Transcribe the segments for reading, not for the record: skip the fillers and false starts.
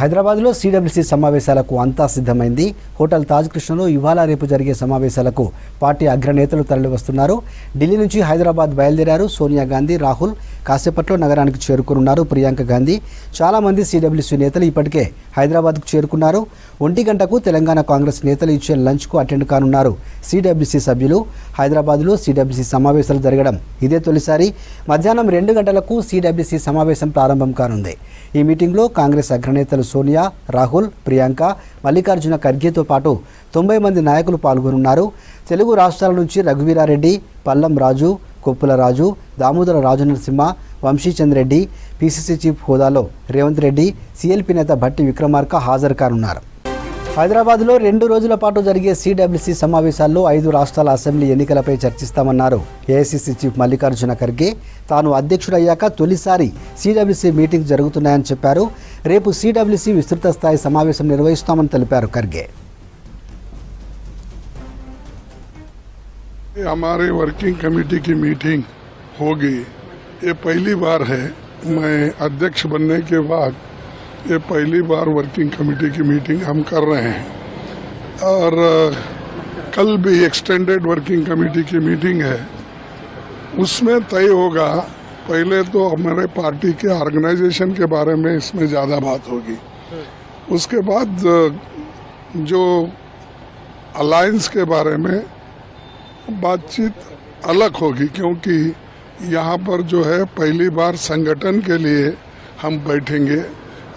హైదరాబాద్లో సిడబ్ల్యూసీ సమావేశాలకు అంతా సిద్ధమైంది. హోటల్ తాజ్ కృష్ణలో ఇవాళ రేపు జరిగే సమావేశాలకు పార్టీ అగ్రనేతలు తరలివస్తున్నారు. ఢిల్లీ నుంచి హైదరాబాద్ బయలుదేరారు సోనియా గాంధీ, రాహుల్. కాసేపట్లో నగరానికి చేరుకున్నారు ప్రియాంక గాంధీ. చాలామంది సిడబ్ల్యూసీ నేతలు ఇప్పటికే హైదరాబాద్కు చేరుకున్నారు. 1 గంటకు తెలంగాణ కాంగ్రెస్ నేతలు ఇచ్చే లంచ్కు అటెండ్ కానున్నారు సిడబ్ల్యూసీ సభ్యులు. హైదరాబాద్లో సిడబ్ల్యూసీ సమావేశాలు జరగడం ఇదే తొలిసారి. మధ్యాహ్నం 2 గంటలకు సిడబ్ల్యూసీ సమావేశం ప్రారంభం కానుంది. ఈ మీటింగ్లో కాంగ్రెస్ అగ్రనేతలు సోనియా, రాహుల్, ప్రియాంక, మల్లికార్జున ఖర్గేతో పాటు 90 మంది నాయకులు పాల్గొనున్నారు. తెలుగు రాష్ట్రాల నుంచి రఘువీరారెడ్డి, పల్లం రాజు, కొప్పుల రాజు, దామోదర రాజనరసింహ, వంశీచంద్ రెడ్డి, పీసీసీ చీఫ్ హోదాలో రేవంత్ రెడ్డి, సీఎల్పీ నేత భట్టి విక్రమార్క హాజరు కానున్నారు. హైదరాబాద్లో 2 రోజుల పాటు జరిగే సిడబ్ల్యూసీ సమావేశాల్లో 5 రాష్ట్రాల అసెంబ్లీ ఎన్నికలపై చర్చిస్తామన్నారు ఏఐసీసీ చీఫ్ మల్లికార్జున ఖర్గే. తాను అధ్యక్షుడయ్యాక తొలిసారి సిడబ్ల్యూసీ మీటింగ్ జరుగుతున్నాయని చెప్పారు. రేపు సిడబ్ల్యూసీ విస్తృత స్థాయి సమావేశం నిర్వహిస్తామని తెలిపారు ఖర్గే. हमारे वर्किंग कमेटी की मीटिंग होगी। ये पहली बार है, मैं अध्यक्ष बनने के बाद ये पहली बार वर्किंग कमेटी की मीटिंग हम कर रहे हैं और कल भी एक्सटेंडेड वर्किंग कमेटी की मीटिंग है। उसमें तय होगा, पहले तो हमारे पार्टी के ऑर्गेनाइजेशन के बारे में इसमें ज़्यादा बात होगी, उसके बाद जो अलायंस के बारे में बातचीत अलग होगी, क्योंकि यहाँ पर जो है पहली बार संगठन के लिए हम बैठेंगे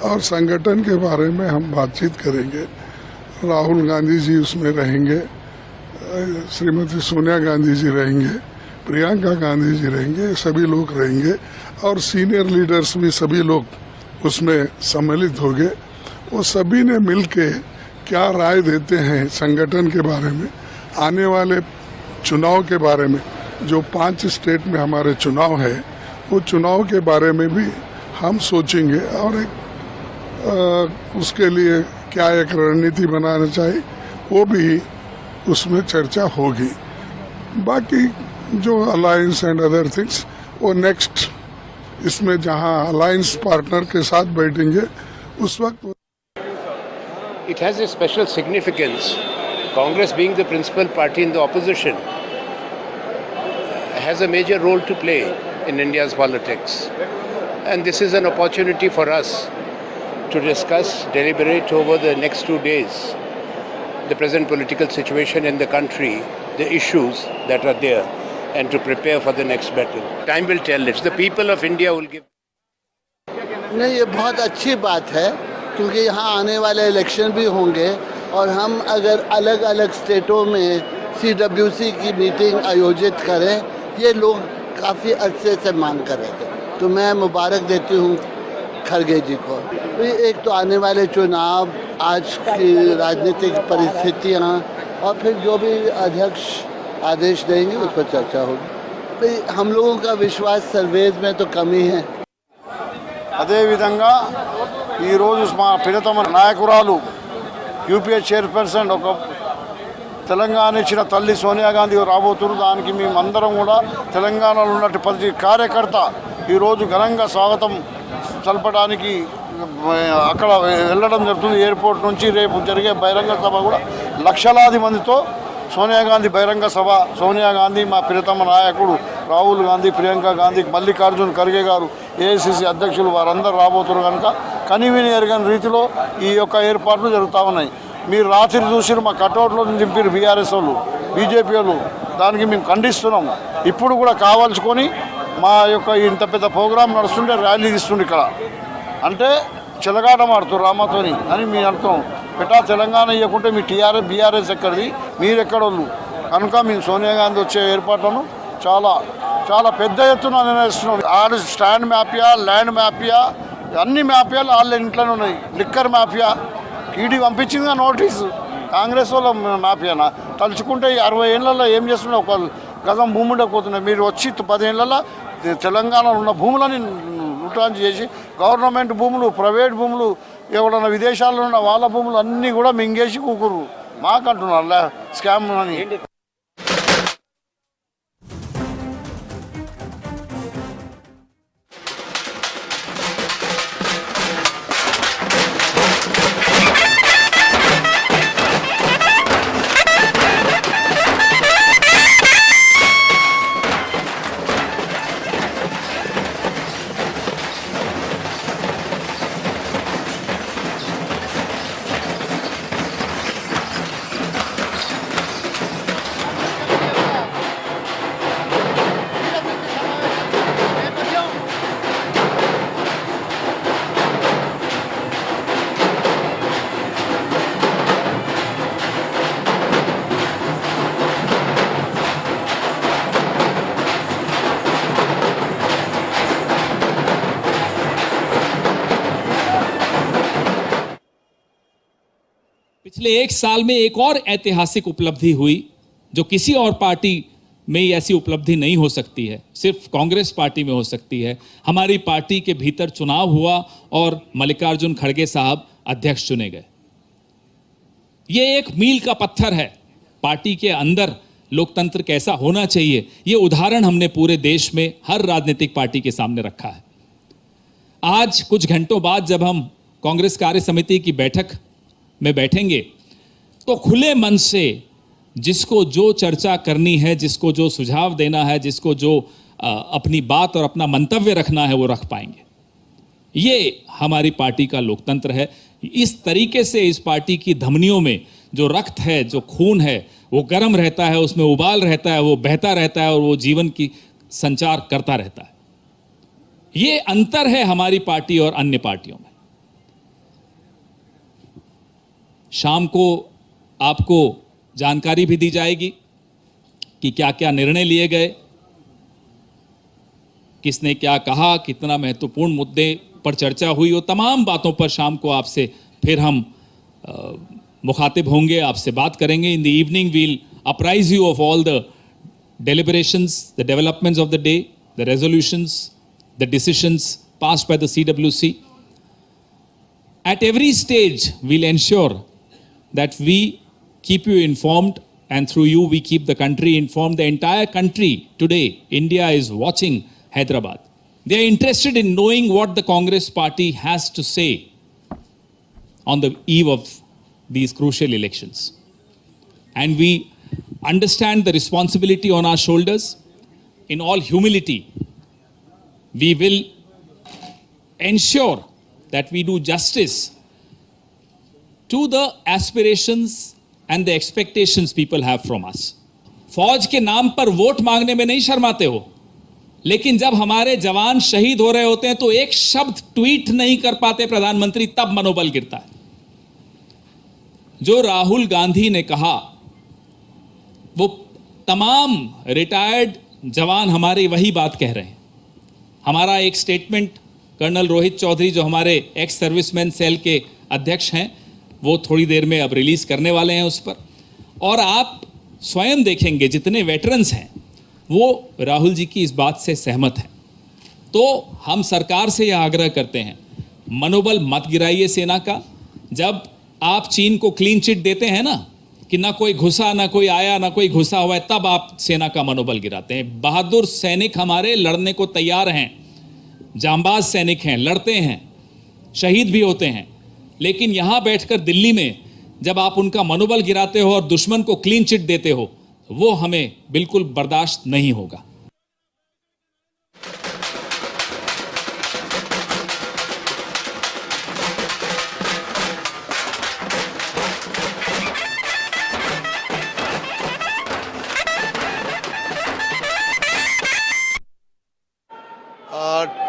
और संगठन के बारे में हम बातचीत करेंगे। राहुल गांधी जी उसमें रहेंगे, श्रीमती सोनिया गांधी जी रहेंगे, प्रियंका गांधी जी रहेंगे, सभी लोग रहेंगे और सीनियर लीडर्स भी सभी लोग उसमें सम्मिलित होंगे। वो सभी ने मिलके क्या राय देते हैं संगठन के बारे में, आने वाले चुनाव के बारे में, जो 5 स्टेट में हमारे चुनाव है वो चुनाव के बारे में भी हम सोचेंगे और एक उसके लिए क्या एक रणनीति बनाना चाहिए वो भी उसमें चर्चा होगी। बाकी जो अलायंस एंड अदर थिंग्स वो नेक्स्ट इसमें जहां अलायंस पार्टनर के साथ बैठेंगे उस वक्त It has a special significance. Congress, being the principal party in the opposition, has a major role to play in India's politics. And this is an opportunity for us to discuss, deliberate over the next 2 days the present political situation in the country, the issues that are there, and to prepare for the next battle. Time will tell. It's the people of India will give. नहीं, ये बहुत अच्छी बात है, क्योंकि यहाँ आने वाले इलेक्शन भी होंगे और हम अगर अलग अलग स्टेटों में सीडब्ल्यूसी की मीटिंग आयोजित करें, ये लोग काफ़ी अच्छे से मांग कर रहे थे, तो मैं मुबारक देती हूँ खरगे जी को। एक तो आने वाले चुनाव, आज की राजनीतिक परिस्थितियाँ और फिर जो भी अध्यक्ष आदेश देंगे उस पर चर्चा होगी। हम लोगों का विश्वास सर्वेज में तो कमी है। అదే విధంగా ఈరోజు మా ప్రియతమ నాయకురాలు యూపీఏ చైర్పర్సన్ ఒక తెలంగాణ ఇచ్చిన తల్లి సోనియా గాంధీ రాబోతున్నారు. దానికి మేమందరం కూడా తెలంగాణలో ఉన్నట్టు ప్రతి కార్యకర్త ఈరోజు ఘనంగా స్వాగతం తెలపడానికి అక్కడ వెళ్ళడం జరుగుతుంది. ఎయిర్పోర్ట్ నుంచి రేపు జరిగే బహిరంగ సభ కూడా లక్షలాది మందితో సోనియా గాంధీ బహిరంగ సభ. సోనియా గాంధీ, మా ప్రియతమ నాయకుడు రాహుల్ గాంధీ, ప్రియాంక గాంధీ, మల్లికార్జున ఖర్గే గారు, ఏఐసీసీ అధ్యక్షులు వారందరూ రాబోతున్నారు కనుక కనివిని ఎరగని రీతిలో ఈ యొక్క ఏర్పాట్లు జరుగుతూ ఉన్నాయి. మీరు రాత్రి చూసిరు, మా కటౌట్లో దింపారు బీఆర్ఎస్ వాళ్ళు, బీజేపీ వాళ్ళు. దానికి మేము ఖండిస్తున్నాం. ఇప్పుడు కూడా కావాల్సుకొని మా యొక్క ఇంత పెద్ద ప్రోగ్రాం నడుస్తుంటే ర్యాలీ తీస్తుండే ఇక్కడ అంటే చెలగాట మాడుతారు రామతోని అని మీ అర్థం. పెట్టా తెలంగాణ ఇవ్వకుంటే మీ బీఆర్ఎస్ ఎక్కడిది, మీరెక్కడోళ్ళు కనుక మేము సోనియా గాంధీ వచ్చే ఏర్పాట్లను చాలా చాలా పెద్ద ఎత్తున నిర్ణయిస్తున్నాం. ఆడ స్టాండ్ మాఫియా, ల్యాండ్ మాఫియా, అన్ని మాఫియాలు వాళ్ళ ఇంట్లోనే ఉన్నాయి. లిక్కర్ మాఫియా ఈడీ పంపించిందిగా నోటీసు. కాంగ్రెస్ వాళ్ళ మాఫియానా తలుచుకుంటే 60 ఏళ్ళల్లో ఏం చేస్తున్నా, ఒక గజం భూమి ఉండకపోతున్నాయి. మీరు వచ్చి 10 ఏళ్ళల్లో తెలంగాణలో ఉన్న భూములని లుటాన్ చేసి గవర్నమెంట్ భూములు, ప్రైవేట్ భూములు, ఎవడన్నా విదేశాల్లో ఉన్న వాళ్ళ భూములు అన్నీ కూడా మింగేసి కూకురు మాకంటున్నారు స్కామ్ అని. पिछले एक साल में एक और ऐतिहासिक उपलब्धि हुई जो किसी और पार्टी में ऐसी उपलब्धि नहीं हो सकती है, सिर्फ कांग्रेस पार्टी में हो सकती है। हमारी पार्टी के भीतर चुनाव हुआ और मल्लिकार्जुन खड़गे साहब अध्यक्ष चुने गए। ये एक मील का पत्थर है। पार्टी के अंदर लोकतंत्र कैसा होना चाहिए, ये उदाहरण हमने पूरे देश में हर राजनीतिक पार्टी के सामने रखा है। आज कुछ घंटों बाद जब हम कांग्रेस कार्य समिति की बैठक में बैठेंगे तो खुले मन से जिसको जो चर्चा करनी है, जिसको जो सुझाव देना है, जिसको जो अपनी बात और अपना मंतव्य रखना है, वो रख पाएंगे। ये हमारी पार्टी का लोकतंत्र है। इस तरीके से इस पार्टी की धमनियों में जो रक्त है, जो खून है, वो गर्म रहता है, उसमें उबाल रहता है, वो बहता रहता है और वो जीवन की संचार करता रहता है। ये अंतर है हमारी पार्टी और अन्य पार्टियों में। शाम को आपको जानकारी भी दी जाएगी कि क्या क्या निर्णय लिए गए, किसने क्या कहा, कितना महत्वपूर्ण मुद्दे पर चर्चा हुई। वो तमाम बातों पर शाम को आपसे फिर हम मुखातिब होंगे, आपसे बात करेंगे। In the evening we'll apprise you of all the deliberations, the developments of the day, the resolutions, the decisions passed by the CWC. At every stage, we'll ensure that we keep you informed, and through you, we keep the country informed. The entire country today, India is watching Hyderabad. They are interested in knowing what the Congress party has to say on the eve of these crucial elections. And we understand the responsibility on our shoulders. In all humility, we will ensure that we do justice to the aspirations and the expectations people have from us. फौज के नाम पर vote मांगने में नहीं शर्माते हो, लेकिन जब हमारे जवान शहीद हो रहे होते हैं तो एक शब्द ट्वीट नहीं कर पाते प्रधानमंत्री, तब मनोबल गिरता है। जो राहुल गांधी ने कहा, वो तमाम रिटायर्ड जवान हमारे वही बात कह रहे हैं। हमारा एक स्टेटमेंट कर्नल रोहित चौधरी, जो हमारे एक्स सर्विसमैन सेल के अध्यक्ष हैं, वो थोड़ी देर में अब रिलीज करने वाले हैं उस पर। और आप स्वयं देखेंगे जितने वेटरन्स हैं वो राहुल जी की इस बात से सहमत हैं। तो हम सरकार से यह आग्रह करते हैं, मनोबल मत गिराइए सेना का। जब आप चीन को क्लीन चिट देते हैं ना, कि ना कोई घुसा, ना कोई आया, ना कोई घुसा हुआ है, तब आप सेना का मनोबल गिराते हैं। बहादुर सैनिक हमारे लड़ने को तैयार हैं, जांबाज सैनिक हैं, लड़ते हैं, शहीद भी होते हैं। लेकिन यहां बैठकर दिल्ली में जब आप उनका मनोबल गिराते हो और दुश्मन को क्लीन चिट देते हो, वो हमें बिल्कुल बर्दाश्त नहीं होगा।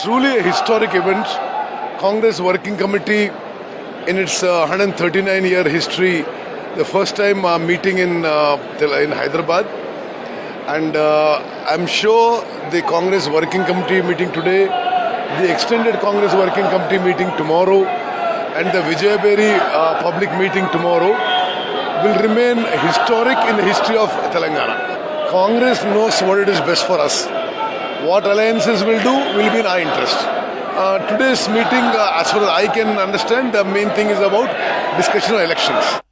Truly a historic event. Congress Working Committee in its 139-year history, the first time meeting in Hyderabad, and I'm sure the Congress Working Committee meeting today, the extended Congress Working Committee meeting tomorrow, and the Vijayaberi public meeting tomorrow will remain historic in the history of Telangana. Congress knows what it is best for us. What alliances will do will be in our interest. Today's meeting, as far as I can understand, the main thing is about discussion of elections.